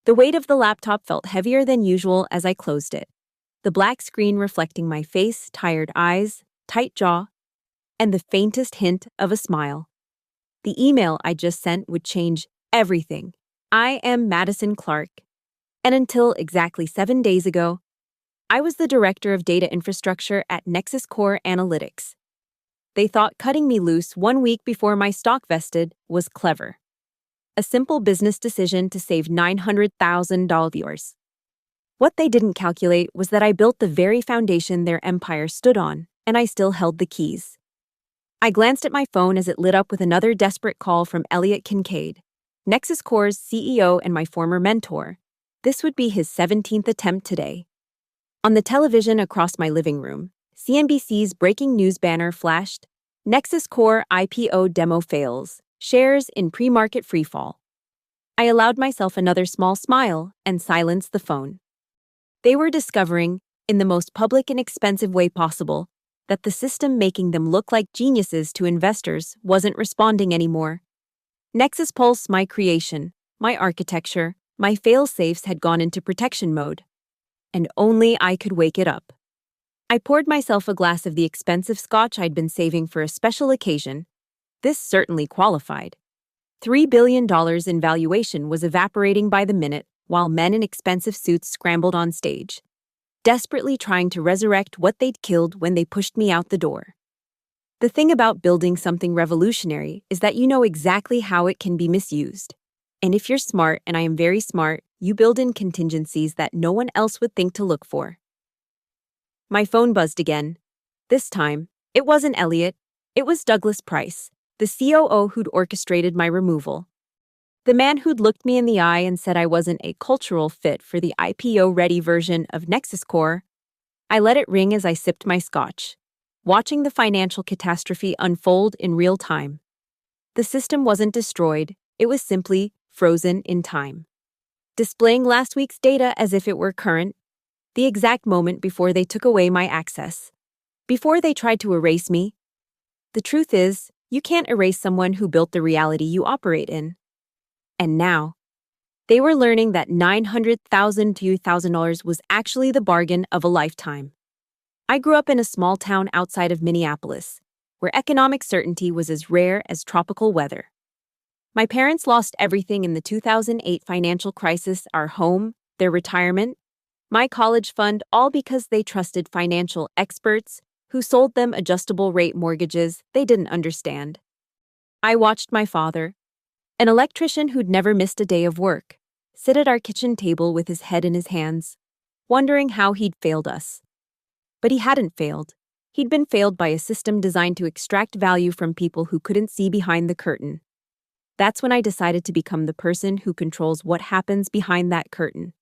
The weight of the laptop felt heavier than usual as I closed it, the black screen reflecting my face, tired eyes, tight jaw, and the faintest hint of a smile. The email I just sent would change everything. I am Madison Clark, and until exactly 7 days ago, I was the director of data infrastructure at Nexus Core Analytics. They thought cutting me loose 1 week before my stock vested was clever. A simple business decision to save $900,000. What they didn't calculate was that I built the very foundation their empire stood on, and I still held the keys. I glanced at my phone as it lit up with another desperate call from Elliot Kincaid, Nexus Core's CEO and my former mentor. This would be his 17th attempt today. On the television across my living room, CNBC's breaking news banner flashed, Nexus Core IPO demo fails, shares in pre-market freefall. I allowed myself another small smile and silenced the phone. They were discovering, in the most public and expensive way possible, that the system making them look like geniuses to investors wasn't responding anymore. Nexus Pulse, my creation, my architecture, my fail-safes had gone into protection mode. And only I could wake it up. I poured myself a glass of the expensive scotch I'd been saving for a special occasion. This certainly qualified. $3 billion in valuation was evaporating by the minute while men in expensive suits scrambled on stage, desperately trying to resurrect what they'd killed when they pushed me out the door. The thing about building something revolutionary is that you know exactly how it can be misused. And if you're smart, and I am very smart, you build in contingencies that no one else would think to look for. My phone buzzed again. This time, it wasn't Elliot. It was Douglas Price, the COO who'd orchestrated my removal. The man who'd looked me in the eye and said I wasn't a cultural fit for the IPO-ready version of Nexus Core. I let it ring as I sipped my scotch, watching the financial catastrophe unfold in real time. The system wasn't destroyed. It was simply frozen in time, displaying last week's data as if it were current, the exact moment before they took away my access, before they tried to erase me. The truth is, you can't erase someone who built the reality you operate in. And now, they were learning that $900,000 to $1,000 was actually the bargain of a lifetime. I grew up in a small town outside of Minneapolis, where economic certainty was as rare as tropical weather. My parents lost everything in the 2008 financial crisis: our home, their retirement, my college fund, all because they trusted financial experts who sold them adjustable-rate mortgages they didn't understand. I watched my father, an electrician who'd never missed a day of work, sit at our kitchen table with his head in his hands, wondering how he'd failed us. But he hadn't failed. He'd been failed by a system designed to extract value from people who couldn't see behind the curtain. That's when I decided to become the person who controls what happens behind that curtain.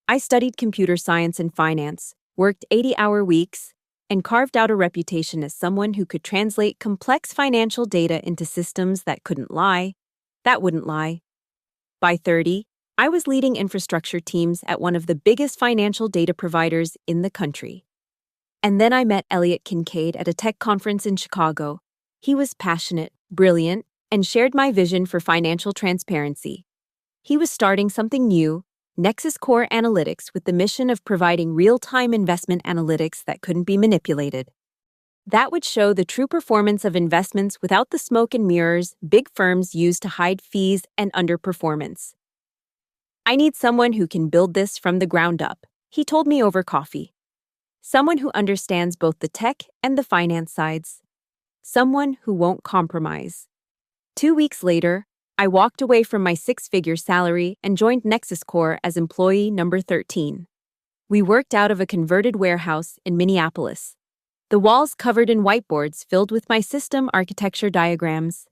I studied computer science and finance, worked 80-hour weeks, and carved out a reputation as someone who could translate complex financial data into systems that couldn't lie, that wouldn't lie. By 30, I was leading infrastructure teams at one of the biggest financial data providers in the country. And then I met Elliot Kincaid at a tech conference in Chicago. He was passionate, brilliant, and shared my vision for financial transparency. He was starting something new, Nexus Core Analytics, with the mission of providing real-time investment analytics that couldn't be manipulated. That would show the true performance of investments without the smoke and mirrors big firms use to hide fees and underperformance. I need someone who can build this from the ground up, he told me over coffee. Someone who understands both the tech and the finance sides. Someone who won't compromise. 2 weeks later, I walked away from my 6-figure salary and joined Nexus Core as employee number 13. We worked out of a converted warehouse in Minneapolis, the walls covered in whiteboards filled with my system architecture diagrams.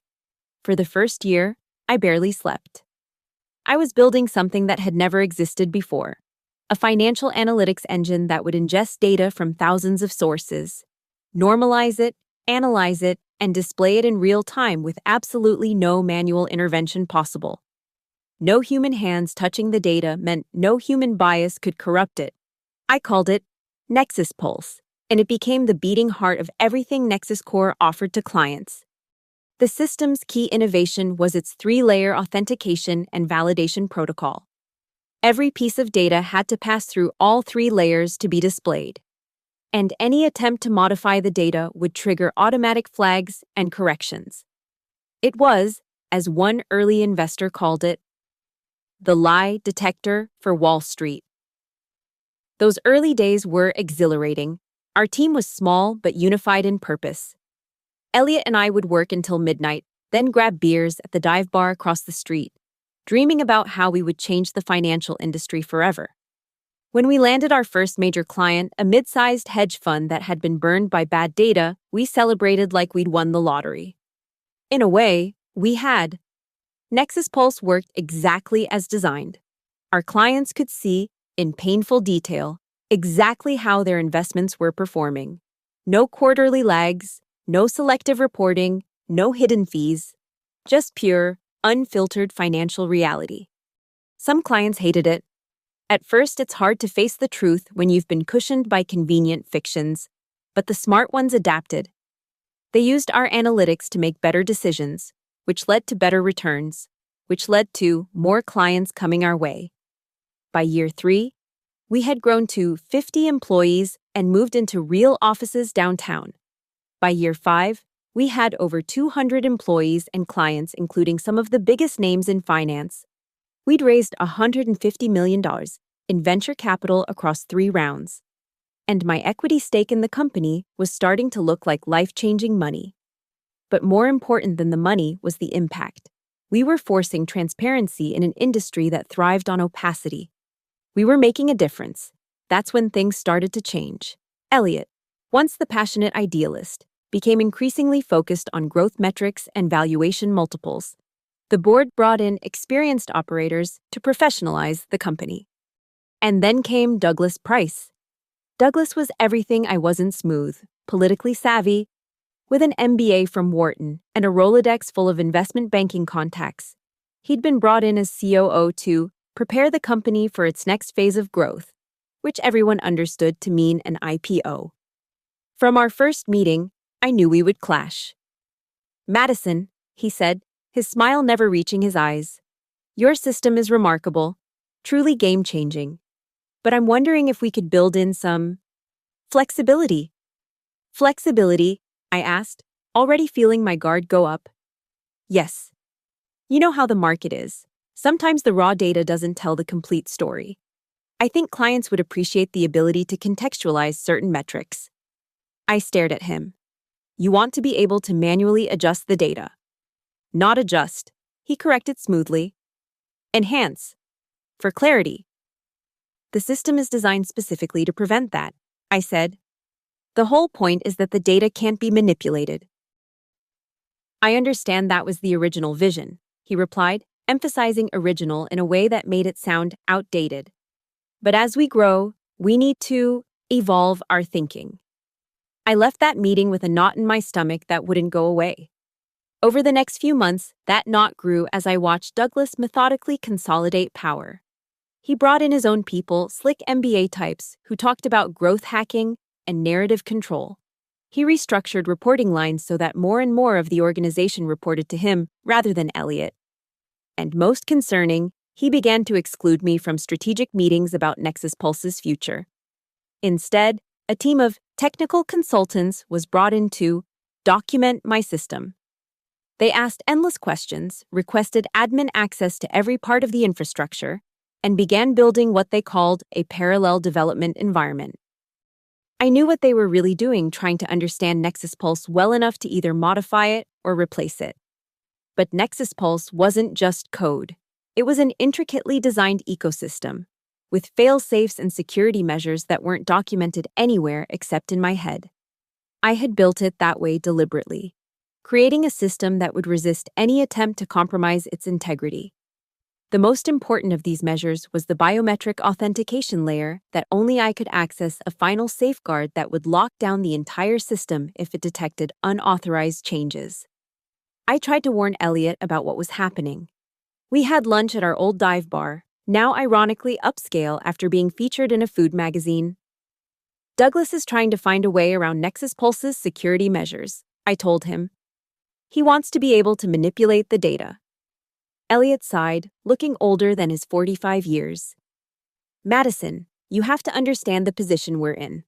For the first year, I barely slept. I was building something that had never existed before, a financial analytics engine that would ingest data from thousands of sources, normalize it, analyze it, and display it in real time with absolutely no manual intervention possible. No human hands touching the data meant no human bias could corrupt it. I called it Nexus Pulse, and it became the beating heart of everything Nexus Core offered to clients. The system's key innovation was its 3-layer authentication and validation protocol. Every piece of data had to pass through all three layers to be displayed, and any attempt to modify the data would trigger automatic flags and corrections. It was, as one early investor called it, the lie detector for Wall Street. Those early days were exhilarating. Our team was small but unified in purpose. Elliot and I would work until midnight, then grab beers at the dive bar across the street, dreaming about how we would change the financial industry forever. When we landed our first major client, a mid-sized hedge fund that had been burned by bad data, we celebrated like we'd won the lottery. In a way, we had. Nexus Pulse worked exactly as designed. Our clients could see, in painful detail, exactly how their investments were performing. No quarterly lags, no selective reporting, no hidden fees, just pure, unfiltered financial reality. Some clients hated it. At first, it's hard to face the truth when you've been cushioned by convenient fictions, but the smart ones adapted. They used our analytics to make better decisions, which led to better returns, which led to more clients coming our way. By year 3, we had grown to 50 employees and moved into real offices downtown. By year 5, we had over 200 employees and clients, including some of the biggest names in finance. We'd raised $150 million in venture capital across 3 rounds. And my equity stake in the company was starting to look like life-changing money. But more important than the money was the impact. We were forcing transparency in an industry that thrived on opacity. We were making a difference. That's when things started to change. Elliot, once the passionate idealist, became increasingly focused on growth metrics and valuation multiples. The board brought in experienced operators to professionalize the company. And then came Douglas Price. Douglas was everything I wasn't: smooth, politically savvy, with an MBA from Wharton and a Rolodex full of investment banking contacts. He'd been brought in as COO to prepare the company for its next phase of growth, which everyone understood to mean an IPO. From our first meeting, I knew we would clash. "Madison," he said, his smile never reaching his eyes, "your system is remarkable, truly game-changing. But I'm wondering if we could build in some flexibility." "Flexibility?" I asked, already feeling my guard go up. "Yes. You know how the market is. Sometimes the raw data doesn't tell the complete story. I think clients would appreciate the ability to contextualize certain metrics." I stared at him. "You want to be able to manually adjust the data." "Not adjust," he corrected smoothly. "Enhance. For clarity." "The system is designed specifically to prevent that," I said. "The whole point is that the data can't be manipulated." "I understand that was the original vision," he replied, emphasizing original in a way that made it sound outdated. "But as we grow, we need to evolve our thinking." I left that meeting with a knot in my stomach that wouldn't go away. Over the next few months, that knot grew as I watched Douglas methodically consolidate power. He brought in his own people, slick MBA types, who talked about growth hacking and narrative control. He restructured reporting lines so that more and more of the organization reported to him rather than Elliot. And most concerning, he began to exclude me from strategic meetings about Nexus Pulse's future. Instead, a team of technical consultants was brought in to document my system. They asked endless questions, requested admin access to every part of the infrastructure, and began building what they called a parallel development environment. I knew what they were really doing, trying to understand Nexus Pulse well enough to either modify it or replace it. But Nexus Pulse wasn't just code. It was an intricately designed ecosystem, with fail-safes and security measures that weren't documented anywhere except in my head. I had built it that way deliberately, creating a system that would resist any attempt to compromise its integrity. The most important of these measures was the biometric authentication layer that only I could access, a final safeguard that would lock down the entire system if it detected unauthorized changes. I tried to warn Elliot about what was happening. We had lunch at our old dive bar, now ironically upscale after being featured in a food magazine. "Douglas is trying to find a way around Nexus Pulse's security measures," I told him. "He wants to be able to manipulate the data." Elliot sighed, looking older than his 45 years. Madison, you have to understand the position we're in.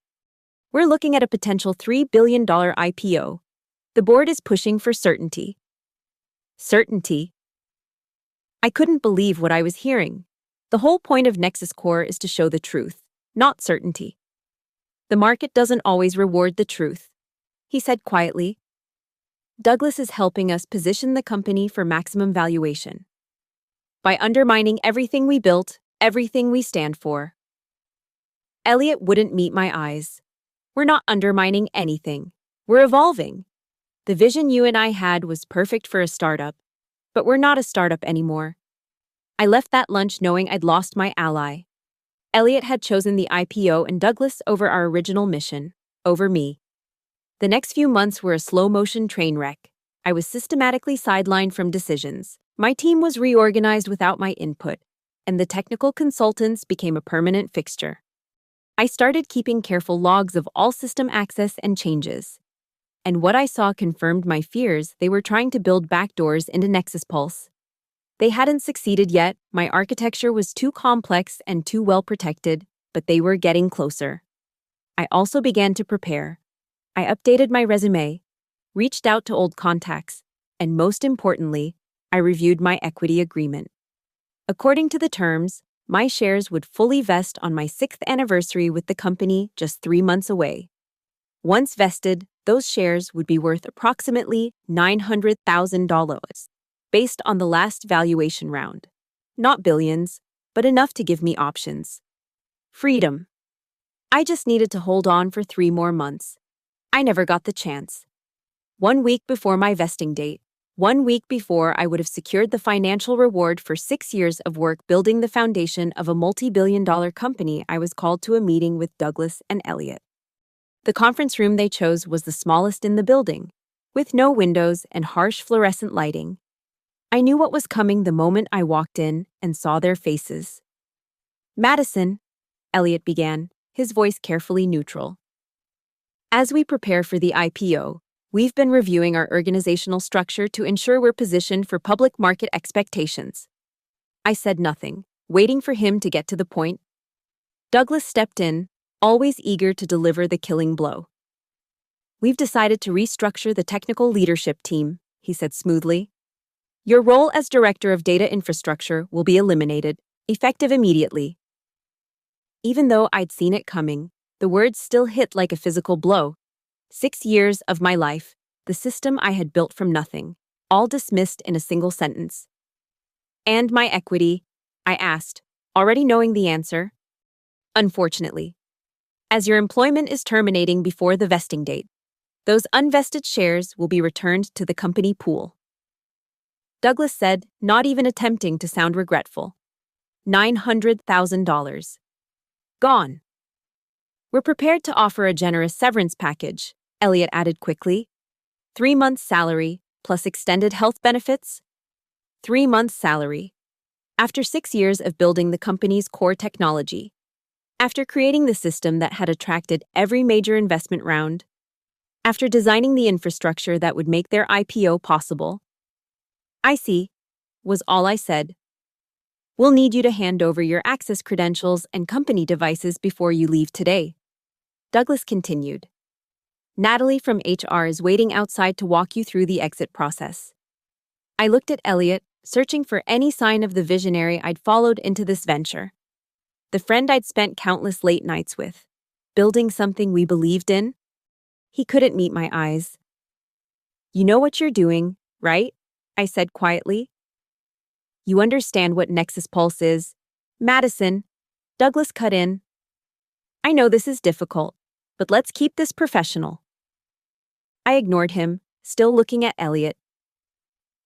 We're looking at a potential $3 billion IPO. The board is pushing for certainty. Certainty? I couldn't believe what I was hearing. The whole point of Nexus Core is to show the truth, not certainty. The market doesn't always reward the truth, he said quietly. Douglas is helping us position the company for maximum valuation. By undermining everything we built, everything we stand for. Elliot wouldn't meet my eyes. We're not undermining anything. We're evolving. The vision you and I had was perfect for a startup, but we're not a startup anymore. I left that lunch knowing I'd lost my ally. Elliot had chosen the IPO and Douglas over our original mission, over me. The next few months were a slow-motion train wreck. I was systematically sidelined from decisions. My team was reorganized without my input, and the technical consultants became a permanent fixture. I started keeping careful logs of all system access and changes. And what I saw confirmed my fears. They were trying to build backdoors into Nexus Pulse. They hadn't succeeded yet. My architecture was too complex and too well protected, but they were getting closer. I also began to prepare. I updated my resume, reached out to old contacts, and most importantly, I reviewed my equity agreement. According to the terms, my shares would fully vest on my 6th anniversary with the company just 3 months away. Once vested, those shares would be worth approximately $900,000, based on the last valuation round. Not billions, but enough to give me options. Freedom. I just needed to hold on for 3 more months. I never got the chance. 1 week before my vesting date, 1 week before I would have secured the financial reward for 6 years of work building the foundation of a multi-billion-dollar company, I was called to a meeting with Douglas and Elliot. The conference room they chose was the smallest in the building, with no windows and harsh fluorescent lighting. I knew what was coming the moment I walked in and saw their faces. Madison, Elliot began, his voice carefully neutral. As we prepare for the IPO, we've been reviewing our organizational structure to ensure we're positioned for public market expectations. I said nothing, waiting for him to get to the point. Douglas stepped in, always eager to deliver the killing blow. We've decided to restructure the technical leadership team, he said smoothly. Your role as Director of Data Infrastructure will be eliminated, effective immediately. Even though I'd seen it coming, the words still hit like a physical blow. 6 years of my life, the system I had built from nothing, all dismissed in a single sentence. And my equity? I asked, already knowing the answer. Unfortunately. As your employment is terminating before the vesting date, those unvested shares will be returned to the company pool. Douglas said, not even attempting to sound regretful. $900,000. Gone. We're prepared to offer a generous severance package, Elliot added quickly. 3 months' salary, plus extended health benefits? 3 months' salary. After 6 years of building the company's core technology. After creating the system that had attracted every major investment round. After designing the infrastructure that would make their IPO possible. I see, was all I said. We'll need you to hand over your access credentials and company devices before you leave today. Douglas continued. Natalie from HR is waiting outside to walk you through the exit process. I looked at Elliot, searching for any sign of the visionary I'd followed into this venture. The friend I'd spent countless late nights with, building something we believed in. He couldn't meet my eyes. You know what you're doing, right? I said quietly. You understand what Nexus Pulse is. Madison, Douglas cut in. I know this is difficult, but let's keep this professional. I ignored him, still looking at Elliot.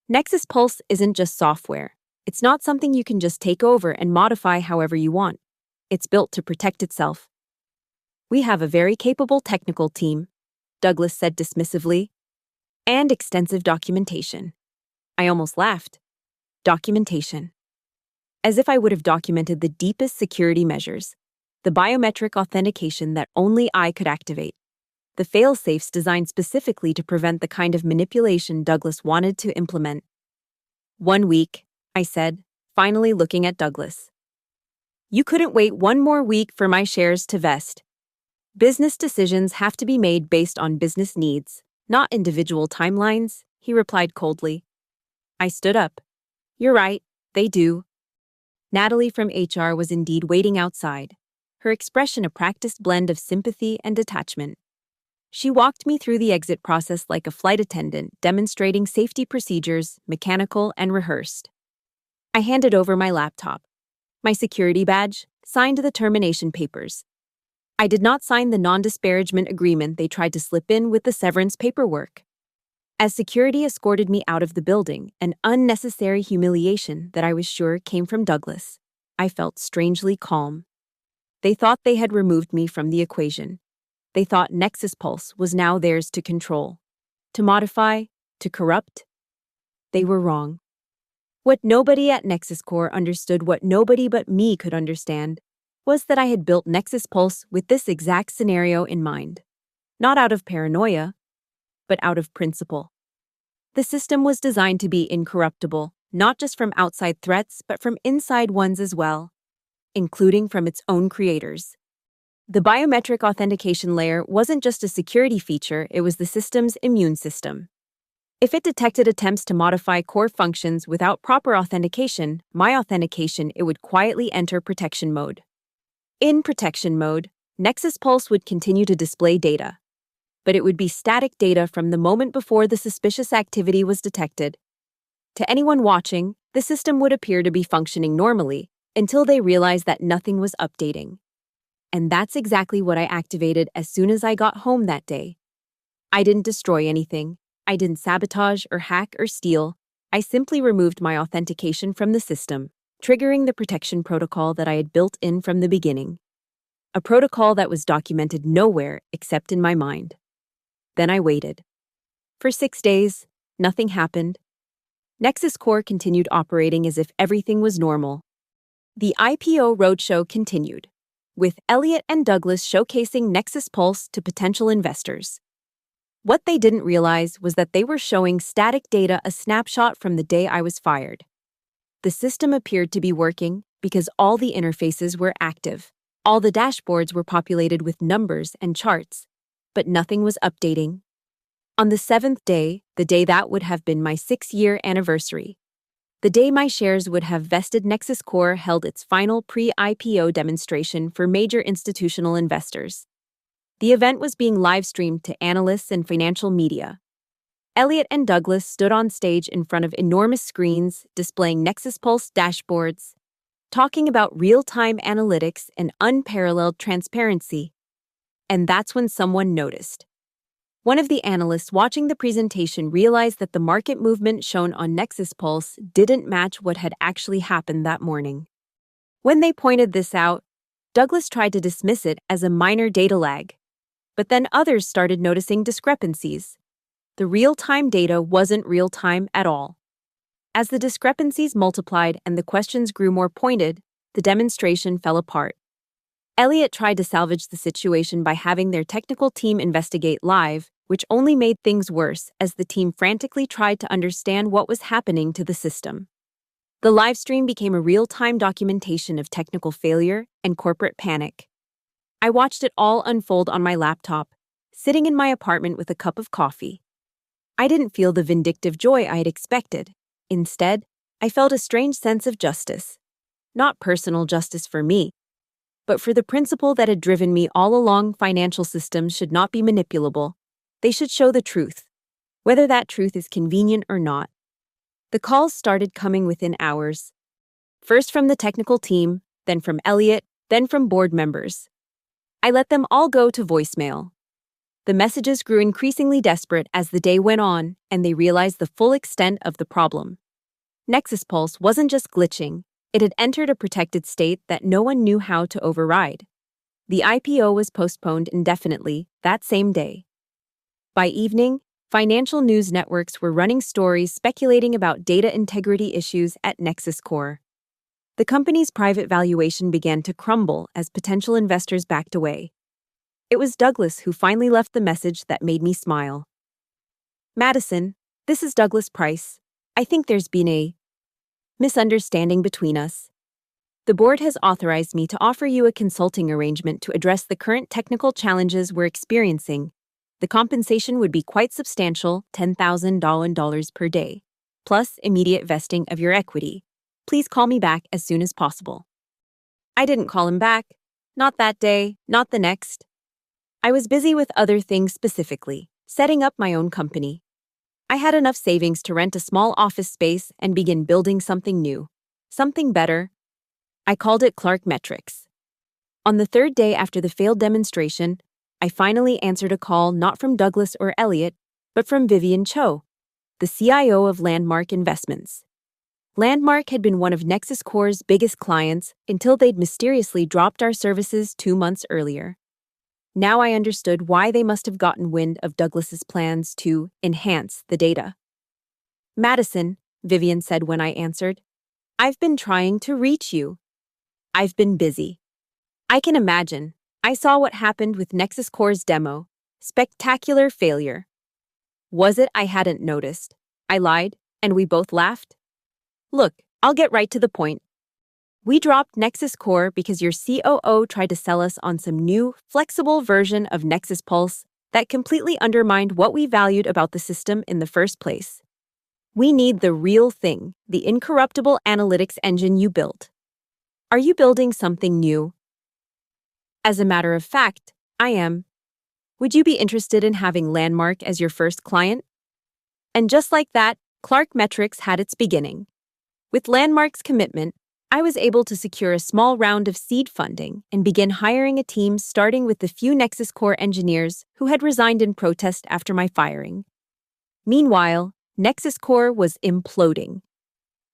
Nexus Pulse isn't just software. It's not something you can just take over and modify however you want. It's built to protect itself. We have a very capable technical team, Douglas said dismissively, and extensive documentation. I almost laughed. Documentation. As if I would have documented the deepest security measures, the biometric authentication that only I could activate, the fail-safes designed specifically to prevent the kind of manipulation Douglas wanted to implement. 1 week, I said, finally looking at Douglas. You couldn't wait one more week for my shares to vest. Business decisions have to be made based on business needs, not individual timelines, he replied coldly. I stood up. You're right, they do. Natalie from HR was indeed waiting outside, her expression a practiced blend of sympathy and detachment. She walked me through the exit process like a flight attendant, demonstrating safety procedures, mechanical and rehearsed. I handed over my laptop, my security badge, signed the termination papers. I did not sign the non-disparagement agreement they tried to slip in with the severance paperwork. As security escorted me out of the building, an unnecessary humiliation that I was sure came from Douglas, I felt strangely calm. They thought they had removed me from the equation. They thought Nexus Pulse was now theirs to control, to modify, to corrupt. They were wrong. What nobody at Nexus Core understood, what nobody but me could understand, was that I had built Nexus Pulse with this exact scenario in mind. Not out of paranoia, but out of principle. The system was designed to be incorruptible, not just from outside threats, but from inside ones as well, including from its own creators. The biometric authentication layer wasn't just a security feature, it was the system's immune system. If it detected attempts to modify core functions without proper authentication, my authentication, it would quietly enter protection mode. In protection mode, Nexus Pulse would continue to display data, but it would be static data from the moment before the suspicious activity was detected. To anyone watching, the system would appear to be functioning normally until they realized that nothing was updating. And that's exactly what I activated as soon as I got home that day. I didn't destroy anything. I didn't sabotage or hack or steal. I simply removed my authentication from the system, triggering the protection protocol that I had built in from the beginning. A protocol that was documented nowhere except in my mind. Then I waited. For 6 days, nothing happened. Nexus Core continued operating as if everything was normal. The IPO roadshow continued, with Elliot and Douglas showcasing Nexus Pulse to potential investors. What they didn't realize was that they were showing static data, a snapshot from the day I was fired. The system appeared to be working because all the interfaces were active. All the dashboards were populated with numbers and charts, but nothing was updating. On the 7th day, the day that would have been my 6-year anniversary, the day my shares would have vested, Nexus Core held its final pre-IPO demonstration for major institutional investors. The event was being live-streamed to analysts and financial media. Elliot and Douglas stood on stage in front of enormous screens displaying Nexus Pulse dashboards, talking about real-time analytics and unparalleled transparency. And that's when someone noticed. One of the analysts watching the presentation realized that the market movement shown on Nexus Pulse didn't match what had actually happened that morning. When they pointed this out, Douglas tried to dismiss it as a minor data lag. But then others started noticing discrepancies. The real-time data wasn't real-time at all. As the discrepancies multiplied and the questions grew more pointed, the demonstration fell apart. Elliot tried to salvage the situation by having their technical team investigate live, which only made things worse as the team frantically tried to understand what was happening to the system. The livestream became a real-time documentation of technical failure and corporate panic. I watched it all unfold on my laptop, sitting in my apartment with a cup of coffee. I didn't feel the vindictive joy I had expected. Instead, I felt a strange sense of justice. Not personal justice for me, but for the principle that had driven me all along. Financial systems should not be manipulable. They should show the truth, whether that truth is convenient or not. The calls started coming within hours. First from the technical team, then from Elliot, then from board members. I let them all go to voicemail. The messages grew increasingly desperate as the day went on, and they realized the full extent of the problem. Nexus Pulse wasn't just glitching, it had entered a protected state that no one knew how to override. The IPO was postponed indefinitely that same day. By evening, financial news networks were running stories speculating about data integrity issues at Nexus Core. The company's private valuation began to crumble as potential investors backed away. It was Douglas who finally left the message that made me smile. Madison, this is Douglas Price. I think there's been a misunderstanding between us. The board has authorized me to offer you a consulting arrangement to address the current technical challenges we're experiencing. The compensation would be quite substantial, $10,000 per day, plus immediate vesting of your equity. Please call me back as soon as possible. I didn't call him back. Not that day, not the next. I was busy with other things, specifically setting up my own company. I had enough savings to rent a small office space and begin building something new, something better. I called it Clark Metrics. On the third day after the failed demonstration, I finally answered a call not from Douglas or Elliot, but from Vivian Cho, the CIO of Landmark Investments. Landmark had been one of Nexus Core's biggest clients until they'd mysteriously dropped our services 2 months earlier. Now I understood why they must have gotten wind of Douglas's plans to enhance the data. Madison, Vivian said when I answered, I've been trying to reach you. I've been busy. I can imagine. I saw what happened with Nexus Core's demo. Spectacular failure. Was it I hadn't noticed? I lied, and we both laughed. Look, I'll get right to the point. We dropped Nexus Core because your COO tried to sell us on some new, flexible version of Nexus Pulse that completely undermined what we valued about the system in the first place. We need the real thing, the incorruptible analytics engine you built. Are you building something new? As a matter of fact, I am. Would you be interested in having Landmark as your first client? And just like that, Clark Metrics had its beginning. With Landmark's commitment, I was able to secure a small round of seed funding and begin hiring a team, starting with the few Nexus Core engineers who had resigned in protest after my firing. Meanwhile, Nexus Core was imploding.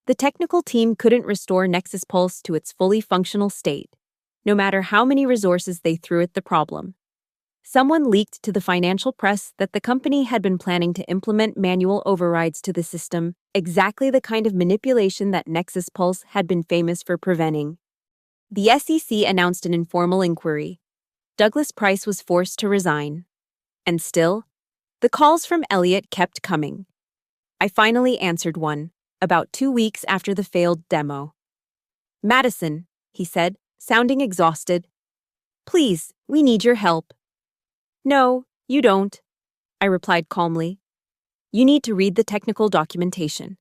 The technical team couldn't restore Nexus Pulse to its fully functional state, no matter how many resources they threw at the problem. Someone leaked to the financial press that the company had been planning to implement manual overrides to the system, exactly the kind of manipulation that Nexus Pulse had been famous for preventing. The SEC announced an informal inquiry. Douglas Price was forced to resign. And still, the calls from Elliot kept coming. I finally answered one, about 2 weeks after the failed demo. Madison, he said, sounding exhausted. Please, we need your help. No, you don't, I replied calmly. You need to read the technical documentation.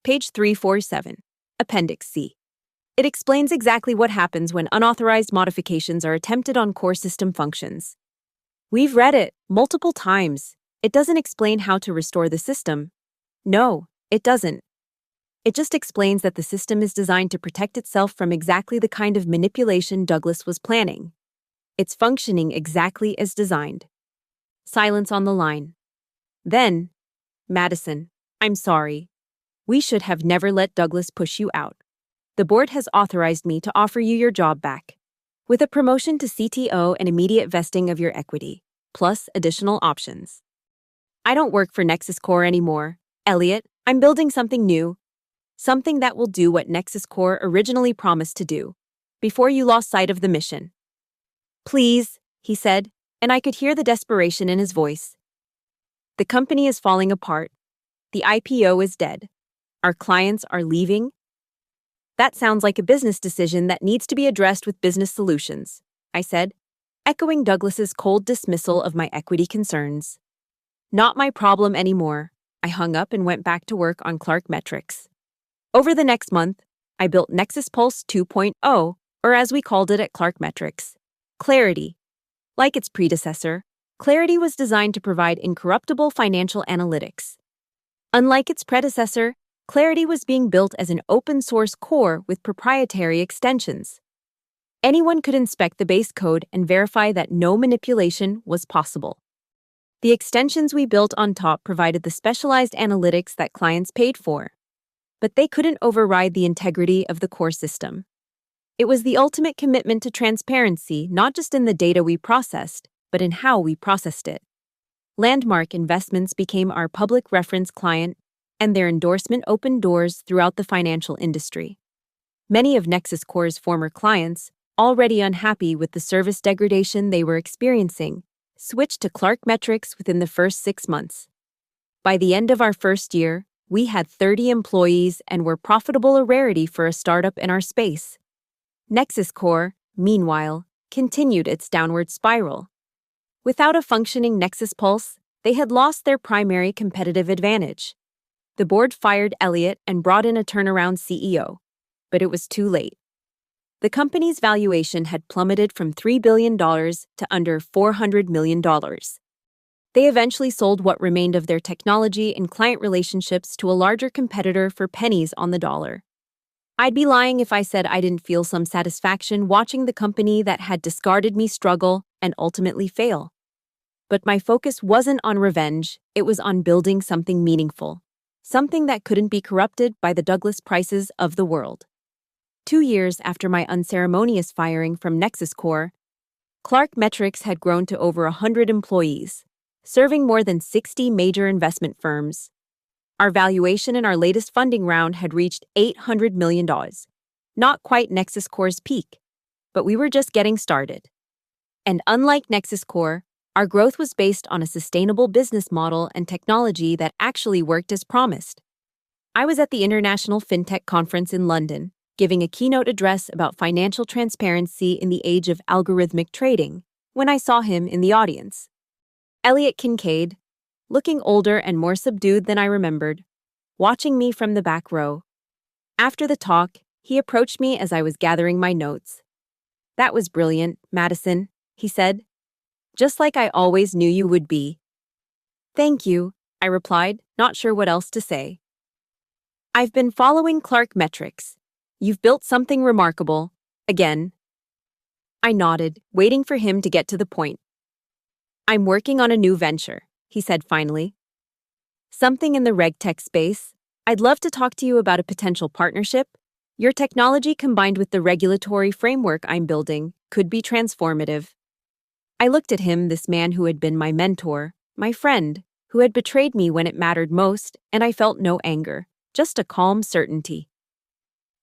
Page 347, Appendix C. It explains exactly what happens when unauthorized modifications are attempted on core system functions. We've read it multiple times. It doesn't explain how to restore the system. No, it doesn't. It just explains that the system is designed to protect itself from exactly the kind of manipulation Douglas was planning. It's functioning exactly as designed. Silence on the line. Then, Madison, I'm sorry. We should have never let Douglas push you out. The board has authorized me to offer you your job back, with a promotion to CTO and immediate vesting of your equity, plus additional options. I don't work for Nexus Core anymore, Elliot. I'm building something new, something that will do what Nexus Core originally promised to do, before you lost sight of the mission. Please, he said, and I could hear the desperation in his voice. The company is falling apart. The IPO is dead. Our clients are leaving. That sounds like a business decision that needs to be addressed with business solutions, I said, echoing Douglas's cold dismissal of my equity concerns. Not my problem anymore. I hung up and went back to work on Clark Metrics. Over the next month, I built Nexus Pulse 2.0, or as we called it at Clark Metrics, Clarity. Like its predecessor, Clarity was designed to provide incorruptible financial analytics. Unlike its predecessor, Clarity was being built as an open-source core with proprietary extensions. Anyone could inspect the base code and verify that no manipulation was possible. The extensions we built on top provided the specialized analytics that clients paid for, but they couldn't override the integrity of the core system. It was the ultimate commitment to transparency, not just in the data we processed, but in how we processed it. Landmark Investments became our public reference client, and their endorsement opened doors throughout the financial industry. Many of Nexus Core's former clients, already unhappy with the service degradation they were experiencing, switched to Clark Metrics within the first 6 months. By the end of our first year, we had 30 employees and were profitable, a rarity for a startup in our space. Nexus Core, meanwhile, continued its downward spiral. Without a functioning Nexus Pulse, they had lost their primary competitive advantage. The board fired Elliott and brought in a turnaround CEO, but it was too late. The company's valuation had plummeted from $3 billion to under $400 million. They eventually sold what remained of their technology and client relationships to a larger competitor for pennies on the dollar. I'd be lying if I said I didn't feel some satisfaction watching the company that had discarded me struggle and ultimately fail. But my focus wasn't on revenge, it was on building something meaningful, something that couldn't be corrupted by the Douglas Prices of the world. 2 years after my unceremonious firing from Nexus Core, Clark Metrics had grown to over 100 employees, serving more than 60 major investment firms. Our valuation in our latest funding round had reached $800 million. Not quite Nexus Core's peak, but we were just getting started. And unlike Nexus Core, our growth was based on a sustainable business model and technology that actually worked as promised. I was at the International FinTech Conference in London, giving a keynote address about financial transparency in the age of algorithmic trading, when I saw him in the audience. Elliott Kincaid, looking older and more subdued than I remembered, watching me from the back row. After the talk, he approached me as I was gathering my notes. "That was brilliant, Madison," he said. "Just like I always knew you would be." "Thank you," I replied, not sure what else to say. "I've been following Clark Metrics. You've built something remarkable. Again." I nodded, waiting for him to get to the point. "I'm working on a new venture," he said finally. "Something in the regtech space. I'd love to talk to you about a potential partnership. Your technology combined with the regulatory framework I'm building could be transformative." I looked at him, this man who had been my mentor, my friend, who had betrayed me when it mattered most, and I felt no anger, just a calm certainty.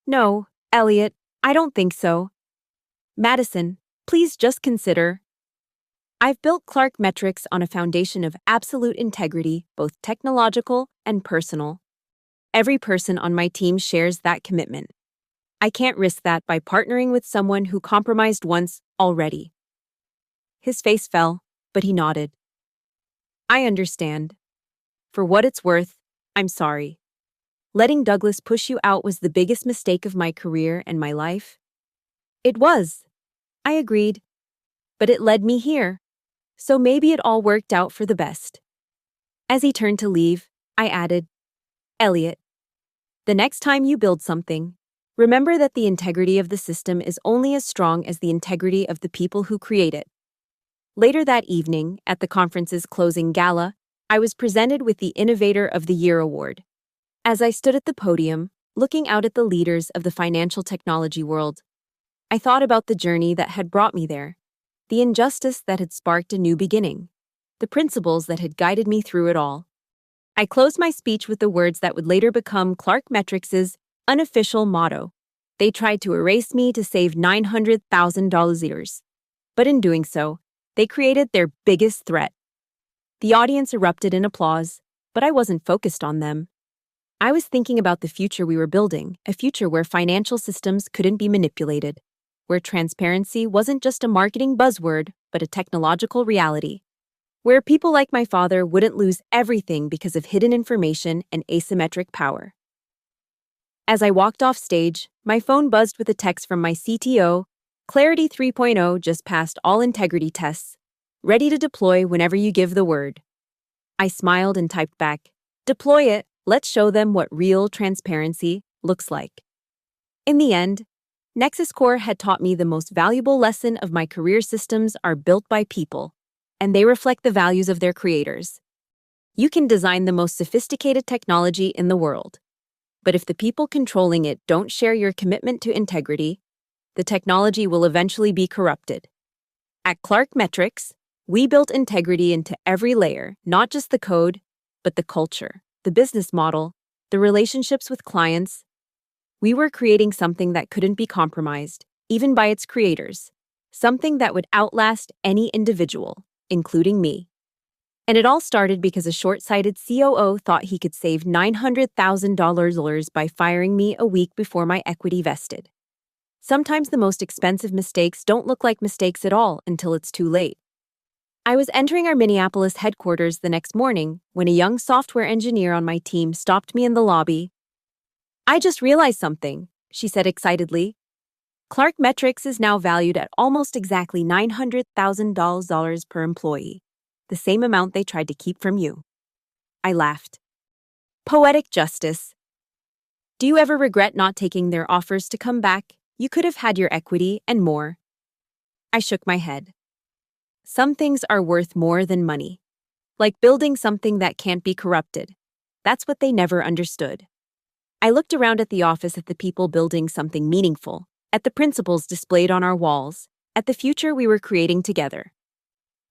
"No, Elliott, I don't think so. Madison, please just consider. I've built Clark Metrics on a foundation of absolute integrity, both technological and personal. Every person on my team shares that commitment. I can't risk that by partnering with someone who compromised once already." His face fell, but he nodded. "I understand. For what it's worth, I'm sorry. Letting Douglas push you out was the biggest mistake of my career and my life." "It was," I agreed. "But it led me here. So maybe it all worked out for the best." As he turned to leave, I added, "Elliott, the next time you build something, remember that the integrity of the system is only as strong as the integrity of the people who create it." Later that evening, at the conference's closing gala, I was presented with the Innovator of the Year award. As I stood at the podium, looking out at the leaders of the financial technology world, I thought about the journey that had brought me there, the injustice that had sparked a new beginning, the principles that had guided me through it all. I closed my speech with the words that would later become Clark Metrics' unofficial motto. They tried to erase me to save $900,000. But in doing so, they created their biggest threat. The audience erupted in applause, but I wasn't focused on them. I was thinking about the future we were building, a future where financial systems couldn't be manipulated, where transparency wasn't just a marketing buzzword, but a technological reality, where people like my father wouldn't lose everything because of hidden information and asymmetric power. As I walked off stage, my phone buzzed with a text from my CTO. "Clarity 3.0 just passed all integrity tests. Ready to deploy whenever you give the word." I smiled and typed back, "Deploy it. Let's show them what real transparency looks like." In the end, Nexus Core had taught me the most valuable lesson of my career: systems are built by people, and they reflect the values of their creators. You can design the most sophisticated technology in the world, but if the people controlling it don't share your commitment to integrity, the technology will eventually be corrupted. At Clark Metrics, we built integrity into every layer, not just the code, but the culture, the business model, the relationships with clients. We were creating something that couldn't be compromised, even by its creators, something that would outlast any individual, including me. And it all started because a short-sighted COO thought he could save $900,000 by firing me a week before my equity vested. Sometimes the most expensive mistakes don't look like mistakes at all until it's too late. I was entering our Minneapolis headquarters the next morning when a young software engineer on my team stopped me in the lobby. "I just realized something," she said excitedly. "Clark Metrics is now valued at almost exactly $900,000 per employee, the same amount they tried to keep from you." I laughed. Poetic justice. Do you ever regret not taking their offers to come back? You could have had your equity and more. I shook my head. Some things are worth more than money. Like building something that can't be corrupted. That's what they never understood. I looked around at the office at the people building something meaningful, at the principles displayed on our walls, at the future we were creating together.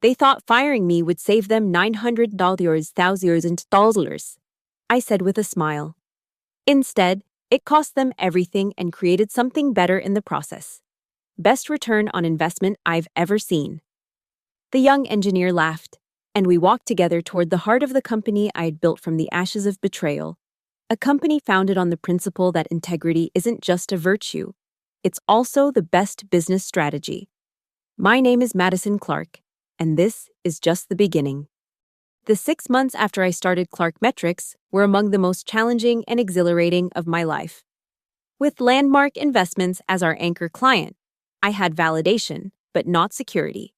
They thought firing me would save them $900,000, I said with a smile. Instead, it cost them everything and created something better in the process. Best return on investment I've ever seen. The young engineer laughed, and we walked together toward the heart of the company I had built from the ashes of betrayal. A company founded on the principle that integrity isn't just a virtue, it's also the best business strategy. My name is Madison Clark, and this is just the beginning. The 6 months after I started Clark Metrics were among the most challenging and exhilarating of my life. With Landmark Investments as our anchor client, I had validation, but not security.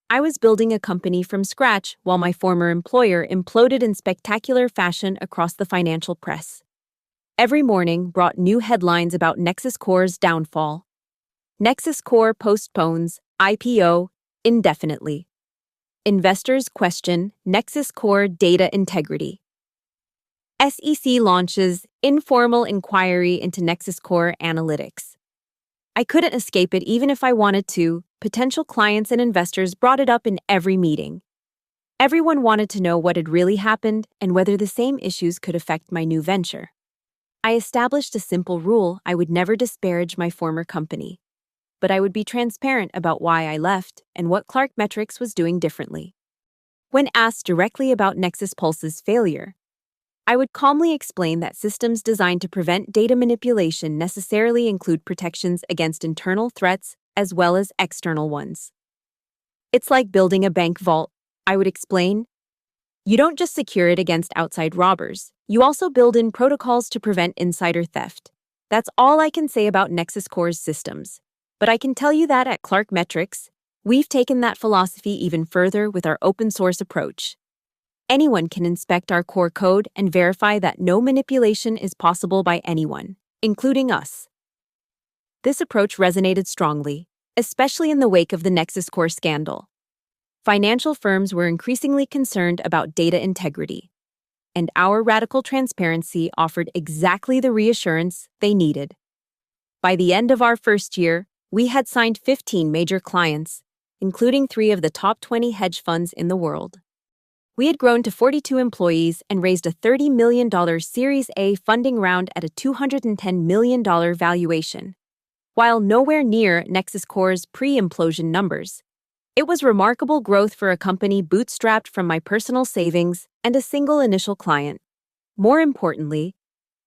I was building a company from scratch while my former employer imploded in spectacular fashion across the financial press. Every morning brought new headlines about Nexus Corp's downfall. Nexus Corp postpones IPO indefinitely. Investors question Nexus Corp data integrity. SEC launches informal inquiry into Nexus Corp analytics. I couldn't escape it even if I wanted to. Potential clients and investors brought it up in every meeting. Everyone wanted to know what had really happened and whether the same issues could affect my new venture. I established a simple rule: I would never disparage my former company, but I would be transparent about why I left and what Clark Metrics was doing differently. When asked directly about Nexus Pulse's failure, I would calmly explain that systems designed to prevent data manipulation necessarily include protections against internal threats as well as external ones. It's like building a bank vault, I would explain. You don't just secure it against outside robbers, you also build in protocols to prevent insider theft. That's all I can say about Nexus Corp's systems. But I can tell you that at Clark Metrics, we've taken that philosophy even further with our open source approach. Anyone can inspect our core code and verify that no manipulation is possible by anyone, including us. This approach resonated strongly, especially in the wake of the Nexus Corp scandal. Financial firms were increasingly concerned about data integrity, and our radical transparency offered exactly the reassurance they needed. By the end of our first year, we had signed 15 major clients, including 3 of the top 20 hedge funds in the world. We had grown to 42 employees and raised a $30 million Series A funding round at a $210 million valuation. While nowhere near Nexus Corp's pre-implosion numbers, it was remarkable growth for a company bootstrapped from my personal savings and a single initial client. More importantly,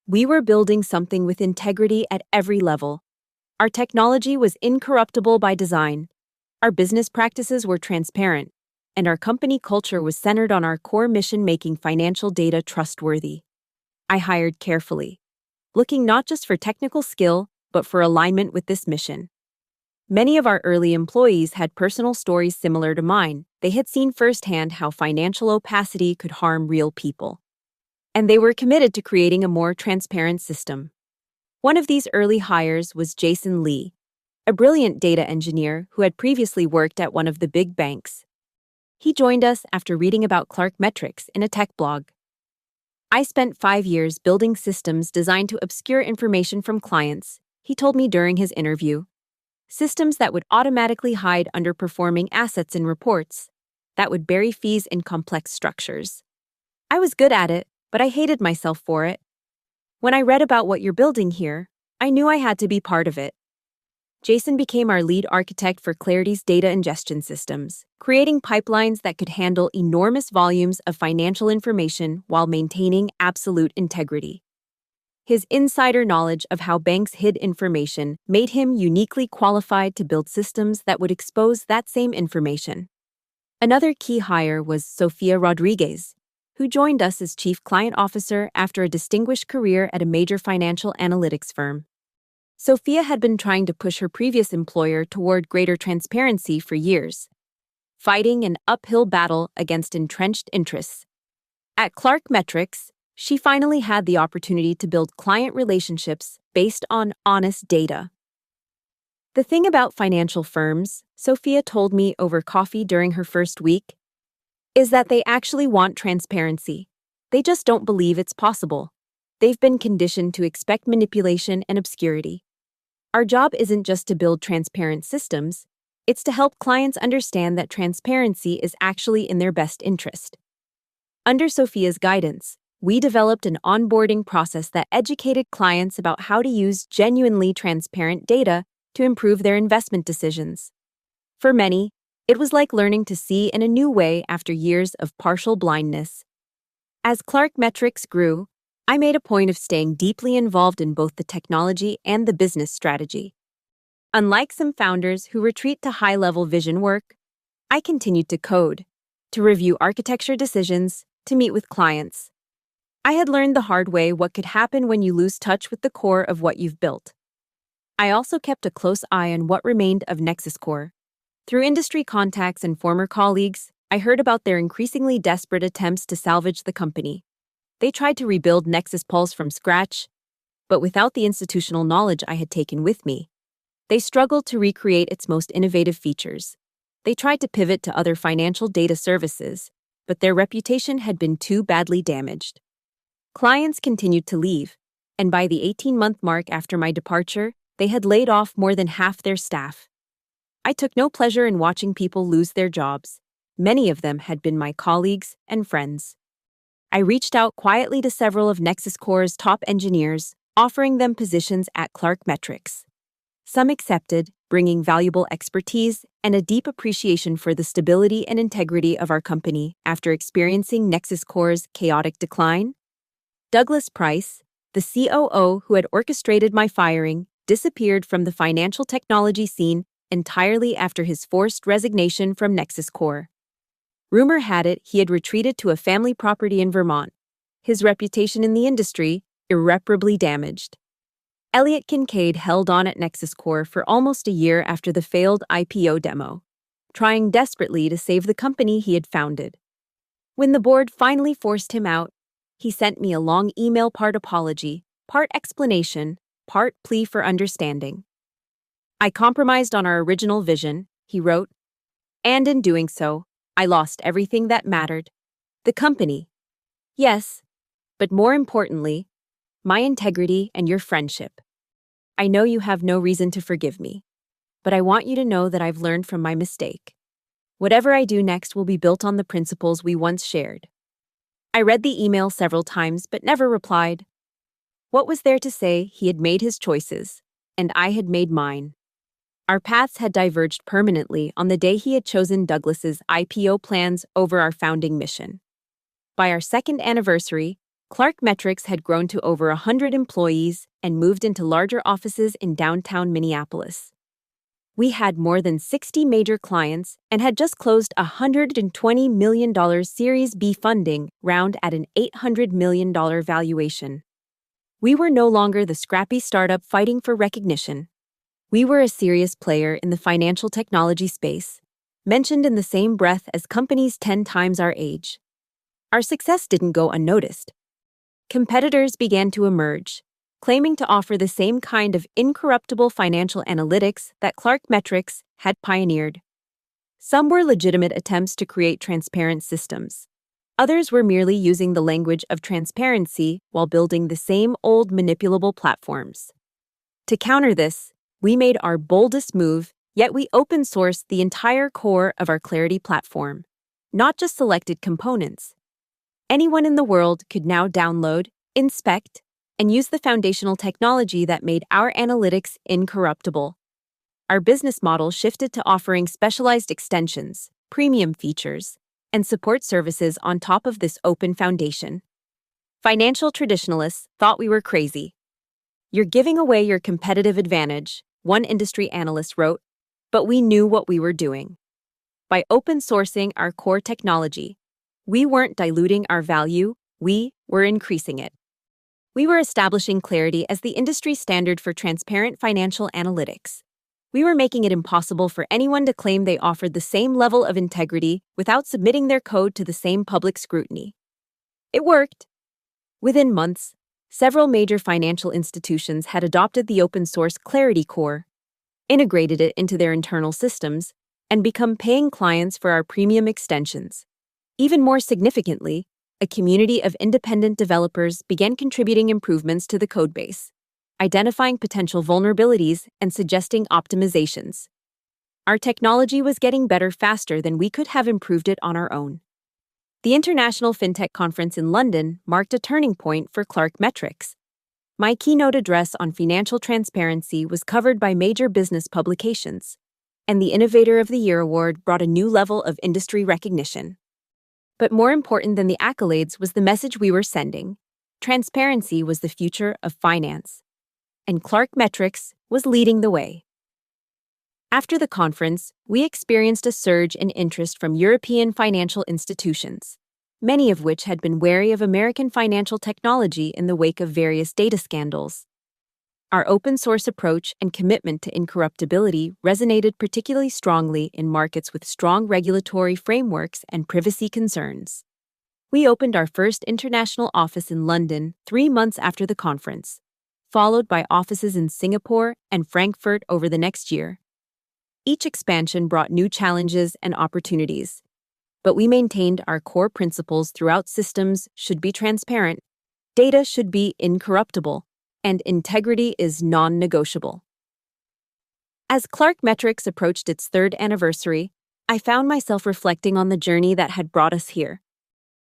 we were building something with integrity at every level. Our technology was incorruptible by design. Our business practices were transparent, and our company culture was centered on our core mission: making financial data trustworthy. I hired carefully, looking not just for technical skill, but for alignment with this mission. Many of our early employees had personal stories similar to mine. They had seen firsthand how financial opacity could harm real people. And they were committed to creating a more transparent system. One of these early hires was Jason Lee, a brilliant data engineer who had previously worked at one of the big banks. He joined us after reading about Clark Metrics in a tech blog. "I spent 5 years building systems designed to obscure information from clients," he told me during his interview. "Systems that would automatically hide underperforming assets in reports, that would bury fees in complex structures. I was good at it, but I hated myself for it. When I read about what you're building here, I knew I had to be part of it." Jason became our lead architect for Clarity's data ingestion systems, creating pipelines that could handle enormous volumes of financial information while maintaining absolute integrity. His insider knowledge of how banks hid information made him uniquely qualified to build systems that would expose that same information. Another key hire was Sofia Rodriguez, who joined us as Chief Client Officer after a distinguished career at a major financial analytics firm. Sophia had been trying to push her previous employer toward greater transparency for years, fighting an uphill battle against entrenched interests. At Clark Metrics, she finally had the opportunity to build client relationships based on honest data. The thing about financial firms, Sophia told me over coffee during her first week, is that they actually want transparency. They just don't believe it's possible. They've been conditioned to expect manipulation and obscurity. Our job isn't just to build transparent systems, it's to help clients understand that transparency is actually in their best interest. Under Sophia's guidance, we developed an onboarding process that educated clients about how to use genuinely transparent data to improve their investment decisions. For many, it was like learning to see in a new way after years of partial blindness. As Clark Metrics grew, I made a point of staying deeply involved in both the technology and the business strategy. Unlike some founders who retreat to high-level vision work, I continued to code, to review architecture decisions, to meet with clients. I had learned the hard way what could happen when you lose touch with the core of what you've built. I also kept a close eye on what remained of Nexus Core. Through industry contacts and former colleagues, I heard about their increasingly desperate attempts to salvage the company. They tried to rebuild Nexus Pulse from scratch, but without the institutional knowledge I had taken with me. They struggled to recreate its most innovative features. They tried to pivot to other financial data services, but their reputation had been too badly damaged. Clients continued to leave, and by the 18-month mark after my departure, they had laid off more than half their staff. I took no pleasure in watching people lose their jobs. Many of them had been my colleagues and friends. I reached out quietly to several of Nexus Core's top engineers, offering them positions at Clark Metrics. Some accepted, bringing valuable expertise and a deep appreciation for the stability and integrity of our company after experiencing Nexus Core's chaotic decline. Douglas Price, the COO who had orchestrated my firing, disappeared from the financial technology scene entirely after his forced resignation from Nexus Core. Rumor had it he had retreated to a family property in Vermont, his reputation in the industry irreparably damaged. Elliot Kincaid held on at Nexus Core for almost a year after the failed IPO demo, trying desperately to save the company he had founded. When the board finally forced him out, he sent me a long email, part apology, part explanation, part plea for understanding. I compromised on our original vision, he wrote, and in doing so, I lost everything that mattered. The company. Yes, but more importantly, my integrity and your friendship. I know you have no reason to forgive me, but I want you to know that I've learned from my mistake. Whatever I do next will be built on the principles we once shared. I read the email several times but never replied. What was there to say he had made his choices, and I had made mine? Our paths had diverged permanently on the day he had chosen Douglas's IPO plans over our founding mission. By our second anniversary, Clark Metrics had grown to over 100 employees and moved into larger offices in downtown Minneapolis. We had more than 60 major clients and had just closed a $120 million Series B funding round at an $800 million valuation. We were no longer the scrappy startup fighting for recognition. We were a serious player in the financial technology space, mentioned in the same breath as companies 10 times our age. Our success didn't go unnoticed. Competitors began to emerge, claiming to offer the same kind of incorruptible financial analytics that Clark Metrics had pioneered. Some were legitimate attempts to create transparent systems. Others were merely using the language of transparency while building the same old manipulable platforms. To counter this, we made our boldest move, yet we open-sourced the entire core of our Clarity platform, not just selected components. Anyone in the world could now download, inspect, and use the foundational technology that made our analytics incorruptible. Our business model shifted to offering specialized extensions, premium features, and support services on top of this open foundation. Financial traditionalists thought we were crazy, "You're giving away your competitive advantage," one industry analyst wrote, but we knew what we were doing. By open sourcing our core technology, we weren't diluting our value, we were increasing it. We were establishing Clarity as the industry standard for transparent financial analytics. We were making it impossible for anyone to claim they offered the same level of integrity without submitting their code to the same public scrutiny. It worked. Within months, several major financial institutions had adopted the open-source Clarity Core, integrated it into their internal systems, and become paying clients for our premium extensions. Even more significantly, a community of independent developers began contributing improvements to the codebase, identifying potential vulnerabilities and suggesting optimizations. Our technology was getting better faster than we could have improved it on our own. The International FinTech Conference in London marked a turning point for Clark Metrics. My keynote address on financial transparency was covered by major business publications, and the Innovator of the Year award brought a new level of industry recognition. But more important than the accolades was the message we were sending. Transparency was the future of finance, and Clark Metrics was leading the way. After the conference, we experienced a surge in interest from European financial institutions, many of which had been wary of American financial technology in the wake of various data scandals. Our open-source approach and commitment to incorruptibility resonated particularly strongly in markets with strong regulatory frameworks and privacy concerns. We opened our first international office in London 3 months after the conference, followed by offices in Singapore and Frankfurt over the next year. Each expansion brought new challenges and opportunities, but we maintained our core principles throughout. Systems should be transparent, data should be incorruptible, and integrity is non-negotiable. As Clark Metrics approached its 3rd anniversary, I found myself reflecting on the journey that had brought us here.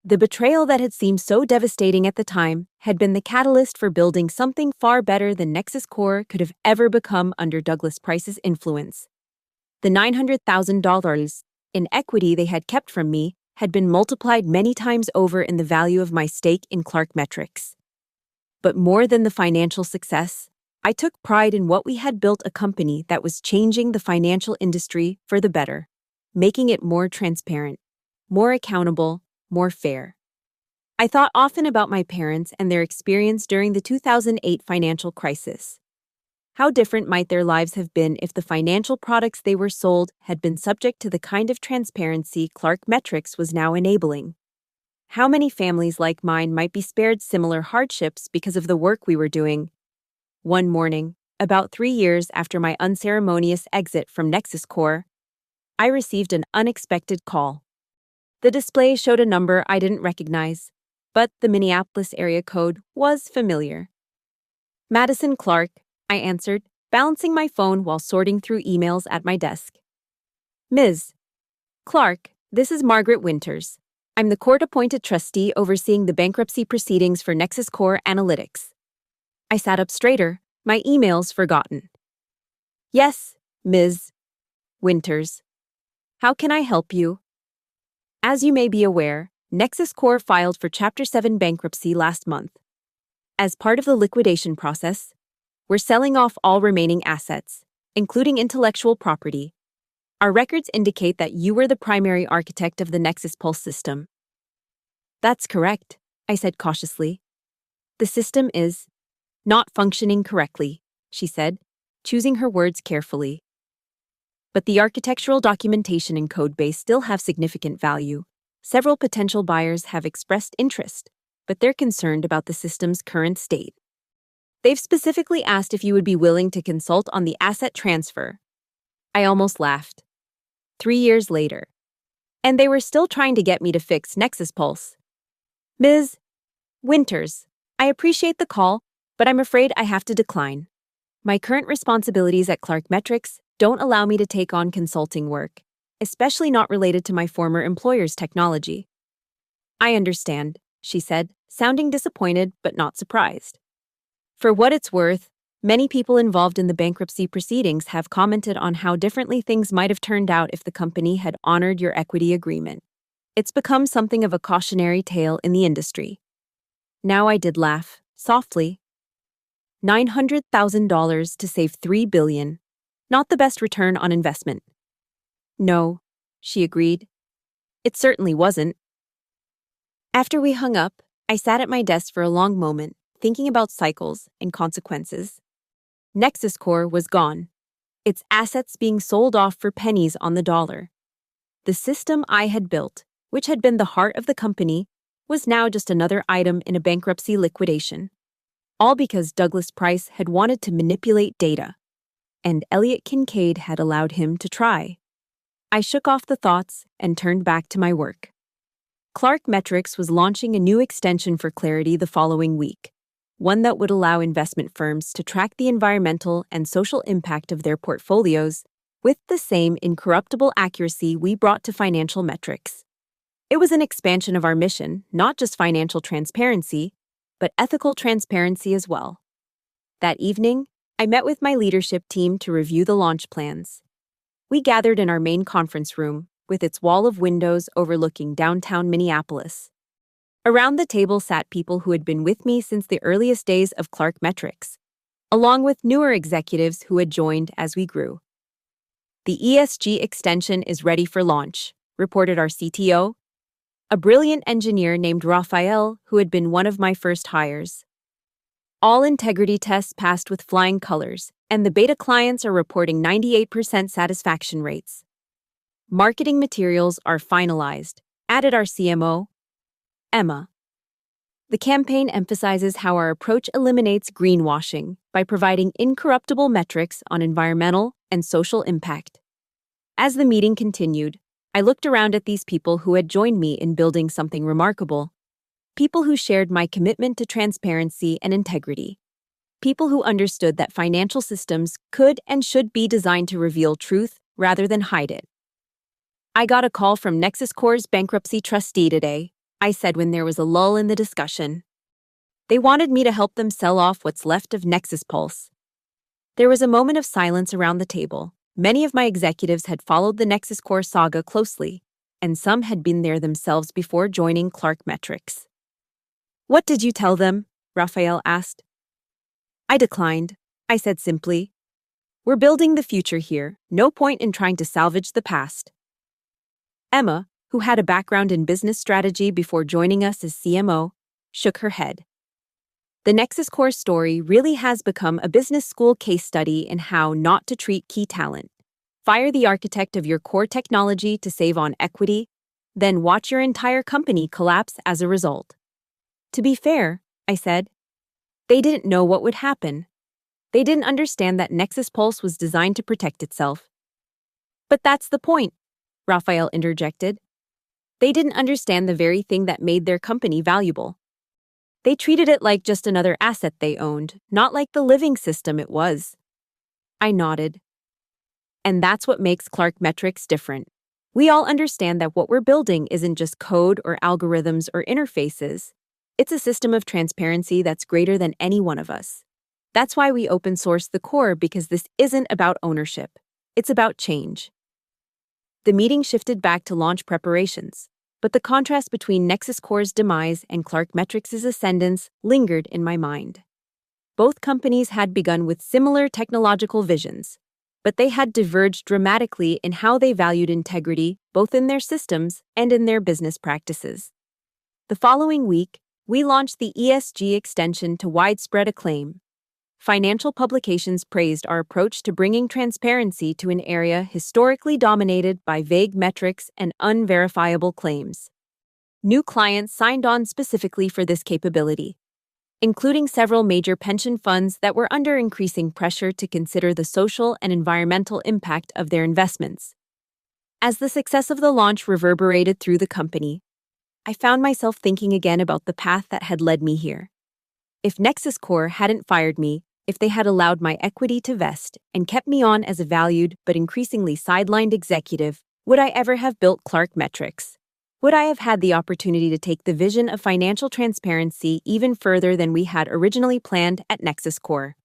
The betrayal that had seemed so devastating at the time had been the catalyst for building something far better than Nexus Core could have ever become under Douglas Price's influence. The $900,000 in equity they had kept from me had been multiplied many times over in the value of my stake in Clark Metrics. But more than the financial success, I took pride in what we had built: a company that was changing the financial industry for the better, making it more transparent, more accountable, more fair. I thought often about my parents and their experience during the 2008 financial crisis. How different might their lives have been if the financial products they were sold had been subject to the kind of transparency Clark Metrics was now enabling? How many families like mine might be spared similar hardships because of the work we were doing? One morning, about 3 years after my unceremonious exit from Nexus Core, I received an unexpected call. The display showed a number I didn't recognize, but the Minneapolis area code was familiar. "Madison Clark," I answered, balancing my phone while sorting through emails at my desk. "Ms. Clark, this is Margaret Winters. I'm the court-appointed trustee overseeing the bankruptcy proceedings for Nexus Core Analytics." I sat up straighter, my emails forgotten. "Yes, Ms. Winters. How can I help you?" As you may be aware, Nexus Core filed for Chapter 7 bankruptcy last month. As part of the liquidation process, we're selling off all remaining assets, including intellectual property. Our records indicate that you were the primary architect of the Nexus Pulse system. "That's correct," I said cautiously. "The system is not functioning correctly," she said, choosing her words carefully. "But the architectural documentation and codebase still have significant value. Several potential buyers have expressed interest, but they're concerned about the system's current state. They've specifically asked if you would be willing to consult on the asset transfer." I almost laughed. 3 years later. And they were still trying to get me to fix Nexus Pulse. "Ms. Winters, I appreciate the call, but I'm afraid I have to decline. My current responsibilities at Clark Metrics don't allow me to take on consulting work, especially not related to my former employer's technology." "I understand," she said, sounding disappointed but not surprised. For what it's worth, many people involved in the bankruptcy proceedings have commented on how differently things might have turned out if the company had honored your equity agreement. It's become something of a cautionary tale in the industry. Now I did laugh, softly. $900,000 to save $3 billion. Not the best return on investment. No, she agreed. It certainly wasn't. After we hung up, I sat at my desk for a long moment, thinking about cycles and consequences. Nexus Core was gone, its assets being sold off for pennies on the dollar. The system I had built, which had been the heart of the company, was now just another item in a bankruptcy liquidation. All because Douglas Price had wanted to manipulate data, and Elliot Kincaid had allowed him to try. I shook off the thoughts and turned back to my work. Clark Metrics was launching a new extension for Clarity the following week, one that would allow investment firms to track the environmental and social impact of their portfolios with the same incorruptible accuracy we brought to financial metrics. It was an expansion of our mission, not just financial transparency, but ethical transparency as well. That evening, I met with my leadership team to review the launch plans. We gathered in our main conference room, with its wall of windows overlooking downtown Minneapolis. Around the table sat people who had been with me since the earliest days of Clark Metrics, along with newer executives who had joined as we grew. The ESG extension is ready for launch, reported our CTO, a brilliant engineer named Raphael who had been one of my first hires. All integrity tests passed with flying colors, and the beta clients are reporting 98% satisfaction rates. Marketing materials are finalized, added our CMO, Emma. The campaign emphasizes how our approach eliminates greenwashing by providing incorruptible metrics on environmental and social impact. As the meeting continued, I looked around at these people who had joined me in building something remarkable. People who shared my commitment to transparency and integrity. People who understood that financial systems could and should be designed to reveal truth rather than hide it. I got a call from Nexus Core's bankruptcy trustee today, I said when there was a lull in the discussion. They wanted me to help them sell off what's left of Nexus Pulse. There was a moment of silence around the table. Many of my executives had followed the Nexus Core saga closely, and some had been there themselves before joining Clark Metrics. What did you tell them? Raphael asked. I declined. I said simply, we're building the future here, no point in trying to salvage the past. Emma, who had a background in business strategy before joining us as CMO, shook her head. The Nexus Core story really has become a business school case study in how not to treat key talent. Fire the architect of your core technology to save on equity, then watch your entire company collapse as a result. To be fair, I said, they didn't know what would happen. They didn't understand that Nexus Pulse was designed to protect itself. But that's the point, Raphael interjected. They didn't understand the very thing that made their company valuable. They treated it like just another asset they owned, not like the living system it was. I nodded. And that's what makes Clark Metrics different. We all understand that what we're building isn't just code or algorithms or interfaces. It's a system of transparency that's greater than any one of us. That's why we open source the core, because this isn't about ownership. It's about change. The meeting shifted back to launch preparations, but the contrast between Nexus Core's demise and Clark Metrics' ascendance lingered in my mind. Both companies had begun with similar technological visions, but they had diverged dramatically in how they valued integrity, both in their systems and in their business practices. The following week, we launched the ESG extension to widespread acclaim. Financial publications praised our approach to bringing transparency to an area historically dominated by vague metrics and unverifiable claims. New clients signed on specifically for this capability, including several major pension funds that were under increasing pressure to consider the social and environmental impact of their investments. As the success of the launch reverberated through the company, I found myself thinking again about the path that had led me here. If Nexus Core hadn't fired me, if they had allowed my equity to vest and kept me on as a valued but increasingly sidelined executive, would I ever have built Clark Metrics? Would I have had the opportunity to take the vision of financial transparency even further than we had originally planned at Nexus Core?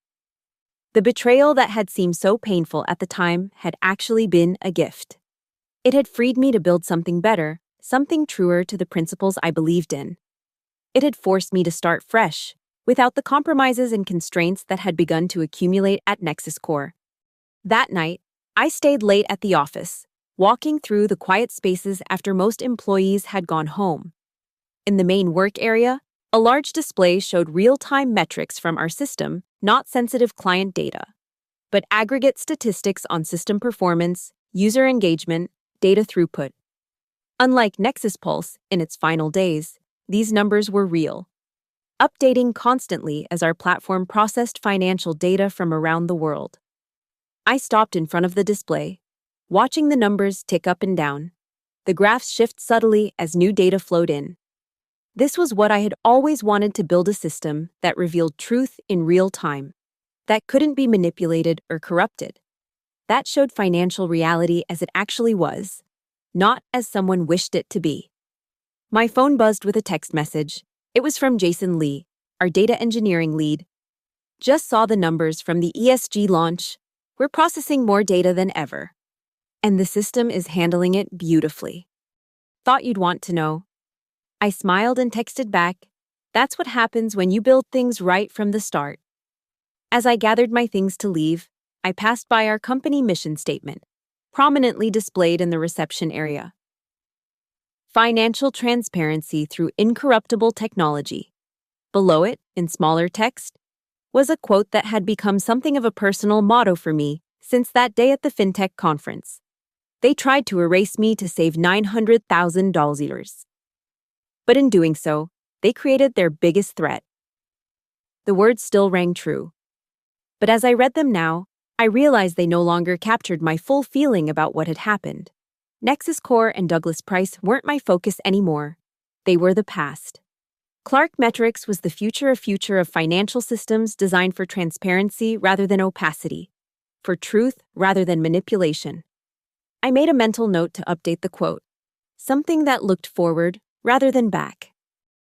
The betrayal that had seemed so painful at the time had actually been a gift. It had freed me to build something better, something truer to the principles I believed in. It had forced me to start fresh, without the compromises and constraints that had begun to accumulate at Nexus Core. That night, I stayed late at the office, walking through the quiet spaces after most employees had gone home. In the main work area, a large display showed real-time metrics from our system, not sensitive client data, but aggregate statistics on system performance, user engagement, data throughput. Unlike Nexus Pulse in its final days, these numbers were real, updating constantly as our platform processed financial data from around the world. I stopped in front of the display, watching the numbers tick up and down. The graphs shift subtly as new data flowed in. This was what I had always wanted: to build a system that revealed truth in real time, that couldn't be manipulated or corrupted, that showed financial reality as it actually was, not as someone wished it to be. My phone buzzed with a text message. It was from Jason Lee, our data engineering lead. Just saw the numbers from the ESG launch. We're processing more data than ever. And the system is handling it beautifully. Thought you'd want to know. I smiled and texted back, "That's what happens when you build things right from the start." As I gathered my things to leave, I passed by our company mission statement, prominently displayed in the reception area. Financial transparency through incorruptible technology. Below it, in smaller text, was a quote that had become something of a personal motto for me since that day at the FinTech conference. They tried to erase me to save $900,000. But in doing so, they created their biggest threat. The words still rang true. But as I read them now, I realized they no longer captured my full feeling about what had happened. Nexus Core and Douglas Price weren't my focus anymore. They were the past. Clark Metrics was the future of financial systems designed for transparency rather than opacity, for truth rather than manipulation. I made a mental note to update the quote, something that looked forward rather than back,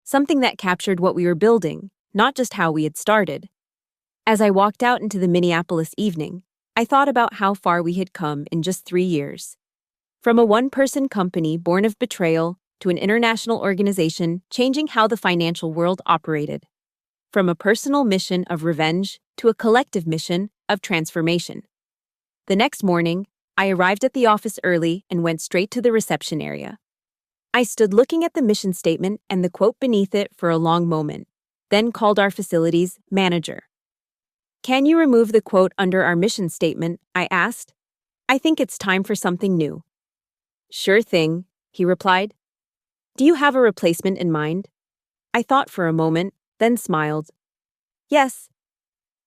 something that captured what we were building, not just how we had started. As I walked out into the Minneapolis evening, I thought about how far we had come in just 3 years. From a one-person company born of betrayal to an international organization changing how the financial world operated. From a personal mission of revenge to a collective mission of transformation. The next morning, I arrived at the office early and went straight to the reception area. I stood looking at the mission statement and the quote beneath it for a long moment, then called our facilities manager. "Can you remove the quote under our mission statement?" I asked. "I think it's time for something new." "Sure thing," he replied. "Do you have a replacement in mind?" I thought for a moment, then smiled. "Yes.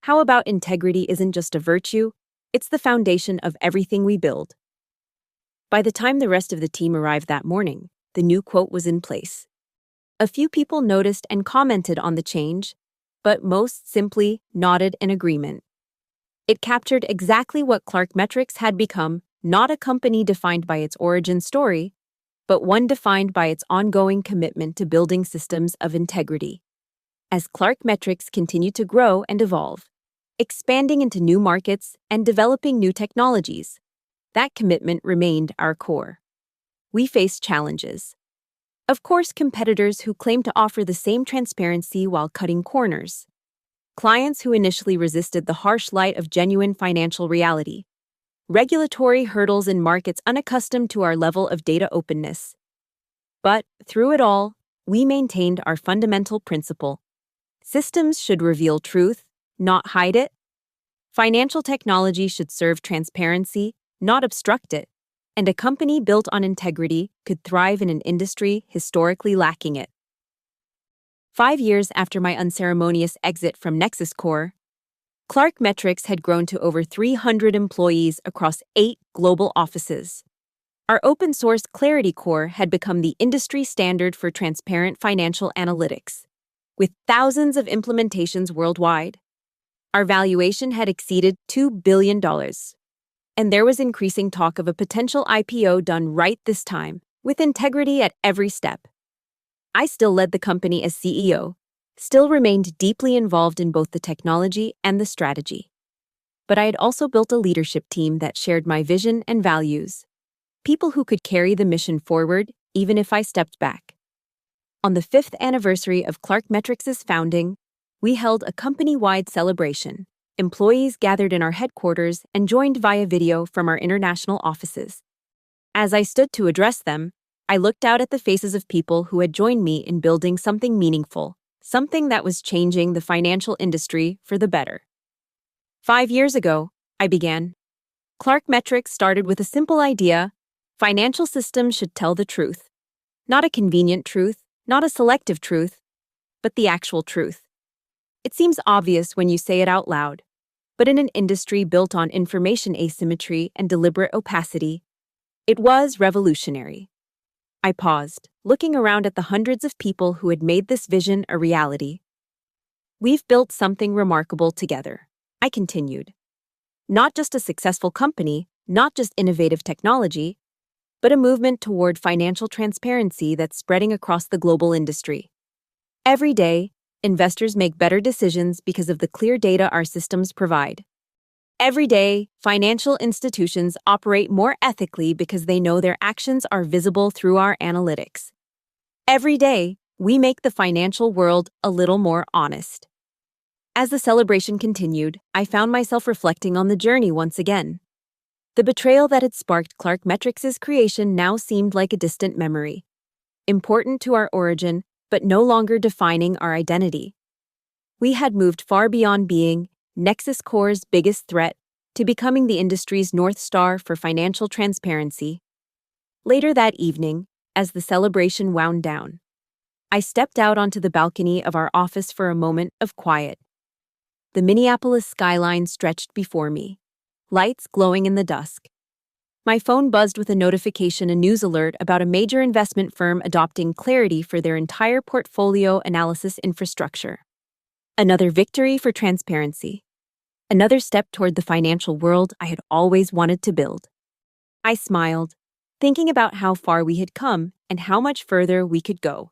How about integrity isn't just a virtue, it's the foundation of everything we build." By the time the rest of the team arrived that morning, the new quote was in place. A few people noticed and commented on the change, but most simply nodded in agreement. It captured exactly what Clark Metrics had become, not a company defined by its origin story, but one defined by its ongoing commitment to building systems of integrity. As Clark Metrics continued to grow and evolve, expanding into new markets and developing new technologies, that commitment remained our core. We faced challenges. Of course, competitors who claimed to offer the same transparency while cutting corners. Clients who initially resisted the harsh light of genuine financial reality. Regulatory hurdles in markets unaccustomed to our level of data openness. But through it all, we maintained our fundamental principle. Systems should reveal truth, not hide it. Financial technology should serve transparency, not obstruct it. And a company built on integrity could thrive in an industry historically lacking it. 5 years after my unceremonious exit from Nexus Core, Clark Metrics had grown to over 300 employees across 8 global offices. Our open-source Clarity Core had become the industry standard for transparent financial analytics, with thousands of implementations worldwide. Our valuation had exceeded $2 billion. And there was increasing talk of a potential IPO done right this time, with integrity at every step. I still led the company as CEO, still remained deeply involved in both the technology and the strategy. But I had also built a leadership team that shared my vision and values, people who could carry the mission forward even if I stepped back. On the 5th anniversary of Clark Metrics' founding, We held a company-wide celebration. Employees gathered in our headquarters and joined via video from our international offices. As I stood to address them, I looked out at the faces of people who had joined me in building something meaningful, something that was changing the financial industry for the better. 5 years ago, I began. Clark Metrics started with a simple idea: financial systems should tell the truth. Not a convenient truth, not a selective truth, but the actual truth. It seems obvious when you say it out loud, but in an industry built on information asymmetry and deliberate opacity, it was revolutionary. I paused, looking around at the hundreds of people who had made this vision a reality. We've built something remarkable together, I continued. Not just a successful company, not just innovative technology, but a movement toward financial transparency that's spreading across the global industry. Every day, investors make better decisions because of the clear data our systems provide. Every day, financial institutions operate more ethically because they know their actions are visible through our analytics. Every day, we make the financial world a little more honest. As the celebration continued, I found myself reflecting on the journey once again. The betrayal that had sparked Clark Metrics' creation now seemed like a distant memory, important to our origin, but no longer defining our identity. We had moved far beyond being Nexus Core's biggest threat to becoming the industry's North Star for financial transparency. Later that evening, as the celebration wound down, I stepped out onto the balcony of our office for a moment of quiet. The Minneapolis skyline stretched before me, lights glowing in the dusk. My phone buzzed with a notification, a news alert about a major investment firm adopting Clarity for their entire portfolio analysis infrastructure. Another victory for transparency. Another step toward the financial world I had always wanted to build. I smiled, thinking about how far we had come and how much further we could go.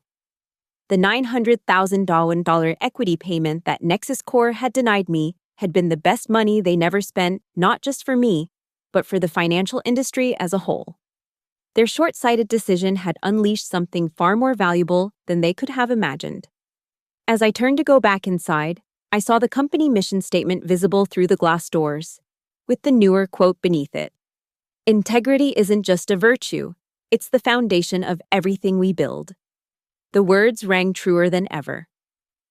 The $900,000 equity payment that Nexus Core had denied me had been the best money they never spent, not just for me, but for the financial industry as a whole. Their short-sighted decision had unleashed something far more valuable than they could have imagined. As I turned to go back inside, I saw the company mission statement visible through the glass doors, with the newer quote beneath it. Integrity isn't just a virtue, it's the foundation of everything we build. The words rang truer than ever.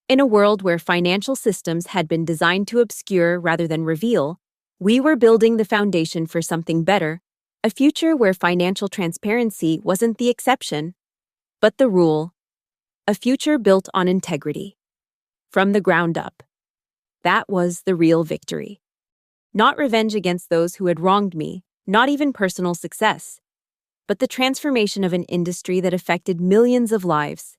In a world where financial systems had been designed to obscure rather than reveal, we were building the foundation for something better, a future where financial transparency wasn't the exception, but the rule. A future built on integrity. From the ground up. That was the real victory. Not revenge against those who had wronged me, not even personal success, but the transformation of an industry that affected millions of lives.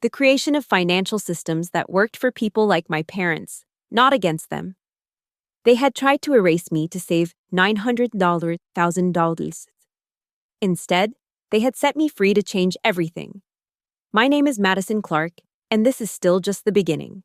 The creation of financial systems that worked for people like my parents, not against them. They had tried to erase me to save $900,000. Instead, they had set me free to change everything. My name is Madison Clark, and this is still just the beginning.